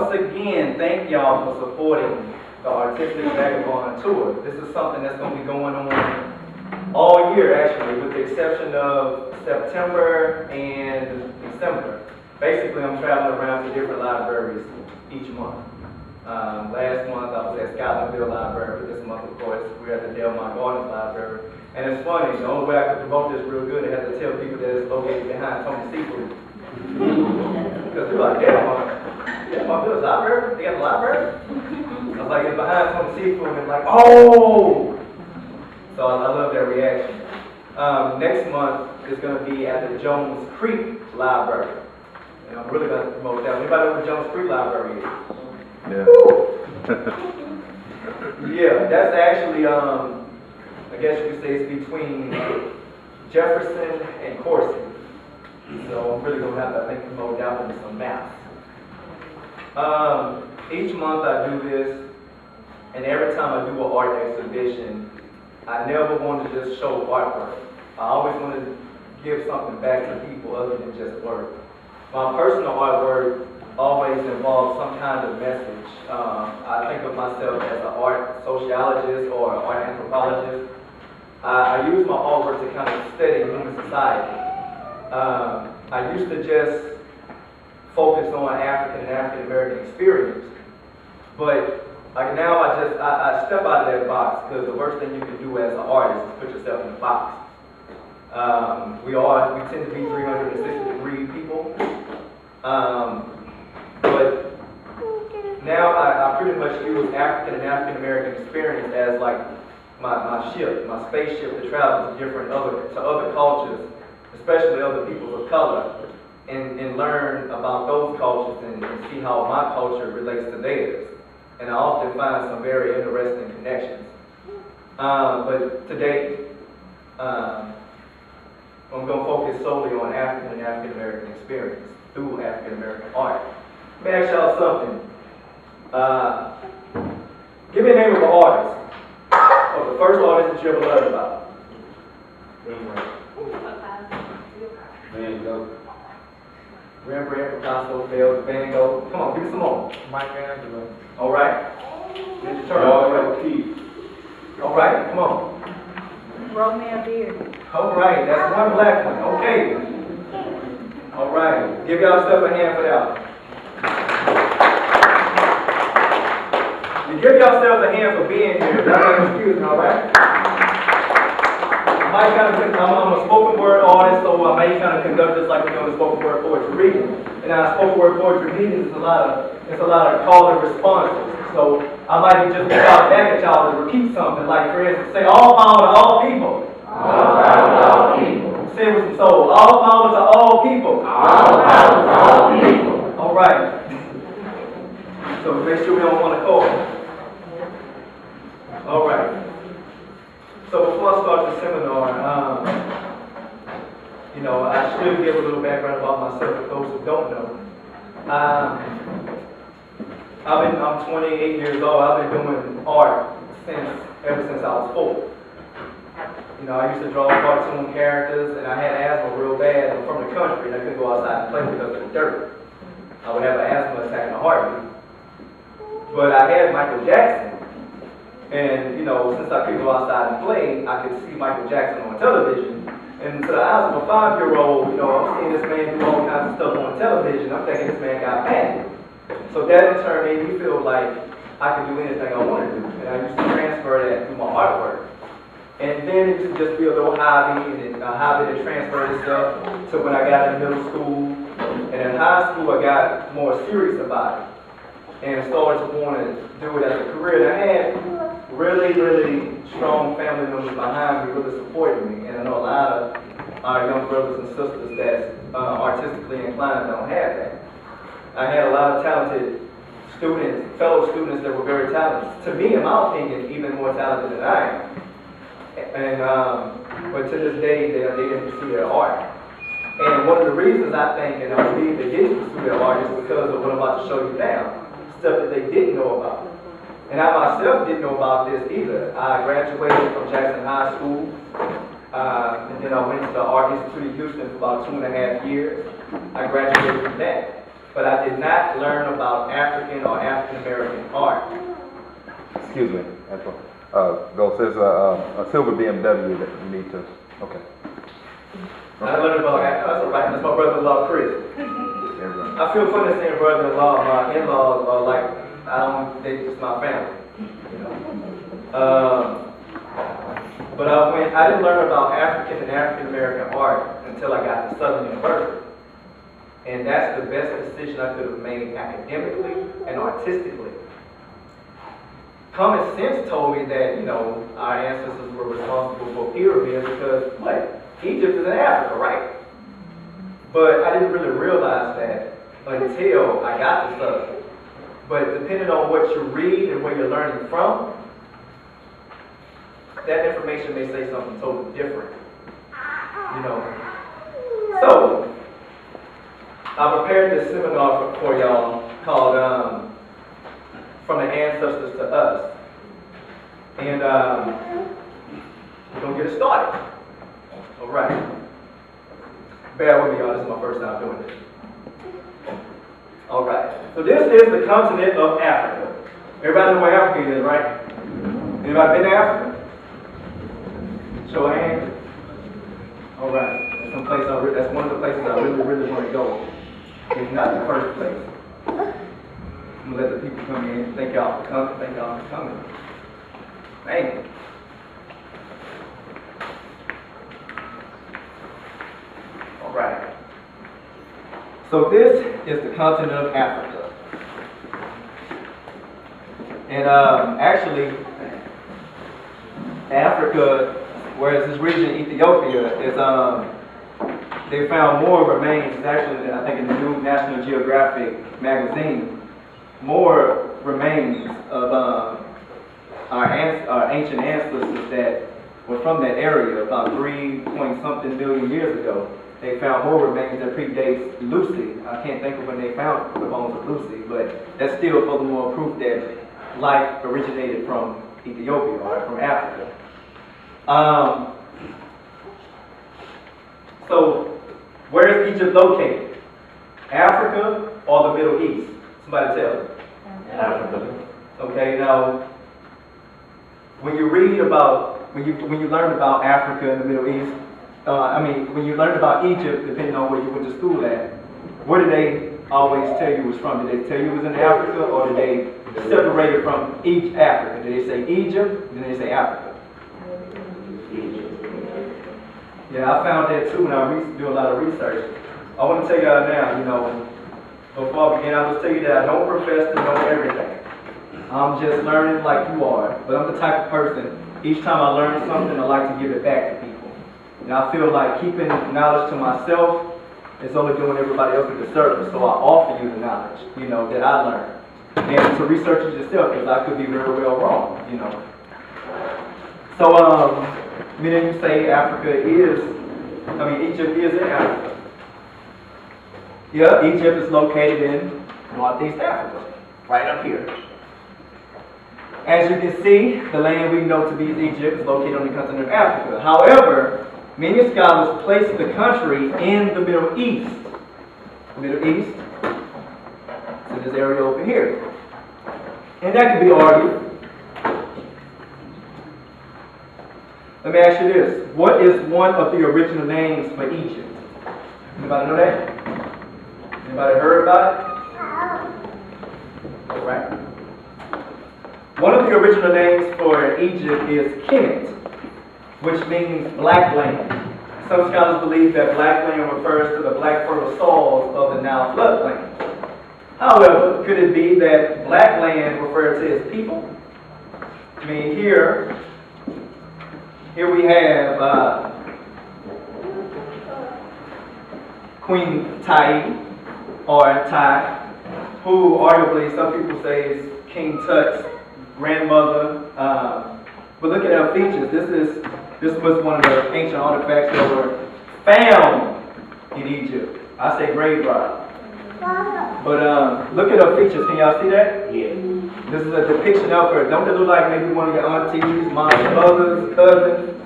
once again, thank y'all for supporting the Artistic Vagabond Tour. This is something that's going to be going on all year, actually, with the exception of September and December. Basically, I'm traveling around to different libraries each month. Last month, I was at Scotlandville Library. This month, of course, we're at the Delmont Gardens Library. And it's funny, the only way I could promote this real good, I had to tell people that it's located behind Tony's Seafood. Because they're like, Delmontville's library? They got a library? I was like, it's behind Tony's Seafood, and they're like, oh! So I love that reaction. Next month is going to be at the Jones Creek Library. And I'm really going to promote that. Anybody know what the Jones Creek Library is? Yeah. Yeah, that's actually, I guess you could say it's between Jefferson and Corson. So I'm really going to have to, I think, promote that one with some maps. Each month I do this, and every time I do an art exhibition, I never want to just show artwork. I always want to give something back to people other than just work. My personal artwork always involves some kind of message. I think of myself as an art sociologist or an art anthropologist. I use my artwork to kind of study human society. I used to just focus on African and African American experience, but like now I step out of that box, because the worst thing you can do as an artist is put yourself in a box. We tend to be 360-degree people. But now I pretty much use African and African American experience as like my ship, my spaceship to travel to other cultures, especially other peoples of color, and learn about those cultures and see how my culture relates to theirs. And I often find some very interesting connections. But today, I'm going to focus solely on African and African American experience through African American art. Let me ask y'all something. Give me a name of an artist, or the first artist that you ever learned about. Van Gogh. Rembrandt, Picasso, Van Gogh. Come on, give me some more. Michelangelo. All right. Ninja Turtle. All right, come on. Romeo Beard. All right, that's one black one. Okay. All right. Give yourself a hand for that one. You give yourself a hand for being here. That's an excuse, all right? I'm a spoken word artist, so I may kind of conduct this like we're doing a spoken word poetry reading. And now spoken word poetry reading is a lot of call and responses. So I might just shout back at y'all to repeat something, like for instance, say all power to all people. All power to all people. Say it with some soul. All power to all people. All power to all people. All right. So make sure we don't want to call. All right. So before I start the seminar, I should give a little background about myself for those who don't know. I'm 28 years old. I've been doing art ever since I was 4. I used to draw cartoon characters, and I had asthma real bad. I'm from the country, and I couldn't go outside and play because of the dirt. I would have an asthma attack in a heartbeat. But I had Michael Jackson. And, since I couldn't go outside and play, I could see Michael Jackson on television. And to the eyes of a 5-year-old, I'm seeing this man do all kinds of stuff on television. I'm thinking this man got panicked. So that in turn made me feel like I could do anything I wanted to do. And I used to transfer that through my artwork. And then it used to just be a little hobby, and a hobby that transferred itself to when I got in middle school. And in high school, I got more serious about it and started to want to do it as a career. And I had really, really strong family members behind me, really supporting me. And I know a lot of our young brothers and sisters that's artistically inclined don't have that. I had a lot of talented students, fellow students that were very talented. To me, in my opinion, even more talented than I am. And but to this day, they didn't pursue their art. And one of the reasons I think, and I believe they didn't pursue their art, is because of what I'm about to show you now. Stuff that they didn't know about. And I myself didn't know about this either. I graduated from Jackson High School, and then I went to the Art Institute of Houston for about 2.5 years. I graduated from that. but I did not learn about African or African American art. Excuse me, Antoine. Ghost, there's a silver BMW that you need to, okay. I learned about, that's all right, that's my brother-in-law, Chris. There we go. I feel funny saying brother-in-law. My in-laws are like, they just my family, you know. But I didn't learn about African and African American art until I got to Southern University. And that's the best decision I could have made academically and artistically. Common sense told me that, you know, our ancestors were responsible for pyramids because, what? Egypt is in Africa, right? But I didn't really realize that until I got to Southern. But depending on what you read and where you're learning from, that information may say something totally different, you know. So, I prepared this seminar for y'all called From the Ancestors to Us. And we're going to get it started. All right. Bear with me, y'all. This is my first time doing this. All right. So this is the continent of Africa. Everybody know where Africa is, right? Anybody been to Africa? Show of hands. All right. That's one of the places I really, really want to go. It's not the first place. I'm going to let the people come in. Thank y'all for coming. Thank y'all for coming. Thank you. All right. So this is the continent of Africa. And actually, Africa, whereas this region, Ethiopia, is they found more remains. Actually, I think in the new National Geographic magazine, more remains of our ancient ancestors that were from that area about 3-point-something million years ago. They found more remains that predates Lucy. I can't think of when they found the bones of Lucy, but that's still furthermore proof that life originated from Ethiopia or from Africa. So, where is Egypt located? Africa or the Middle East? Somebody tell me. Africa. Okay, now, when you read about, when you learn about Africa and the Middle East, when you learn about Egypt, depending on where you went to school at, where did they always tell you it was from? Did they tell you it was in Africa, or did they separate it from Africa? Did they say Egypt, then they say Africa? Yeah, I found that too when I do a lot of research. I want to tell y'all now, you know, before I begin, I will tell you that I don't profess to know everything. I'm just learning like you are, but I'm the type of person, each time I learn something, I like to give it back to people. And I feel like keeping knowledge to myself is only doing everybody else a disservice. So I offer you the knowledge, you know, that I learned. And to research it yourself, because I could be very well wrong, you know. So, meaning you say Egypt is in Africa. Yeah, Egypt is located in Northeast Africa, right up here. As you can see, the land we know to be Egypt is located on the continent of Africa. However, many scholars place the country in the Middle East. The Middle East, so this area over here. And that can be argued. Let me ask you this. What is one of the original names for Egypt? Anybody know that? Anybody heard about it? All right. One of the original names for Egypt is Kemet, which means black land. Some scholars believe that black land refers to the black fertile soils of the Nile floodplain. However, could it be that black land refers to its people? I mean, here we have Queen Tai, or Tai, who arguably some people say is King Tut's grandmother. But look at her features. This was one of the ancient artifacts that were found in Egypt. I say grave rock. But look at her features. Can y'all see that? Yeah. This is a depiction of her. Don't it look like maybe one of your aunties, moms, brothers, cousins?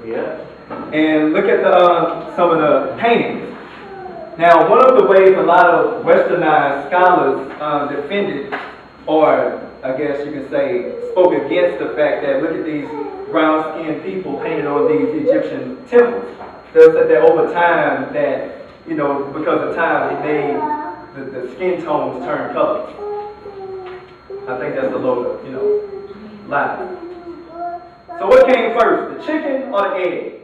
Yeah. And look at some of the paintings. Now, one of the ways a lot of westernized scholars defended, or I guess you could say, spoke against the fact that look at these brown-skinned people painted on these Egyptian temples. They said that over time, that, you know, because of time, it made the skin tones turn colors. I think that's a little, you know, lie. So what came first, the chicken or the egg?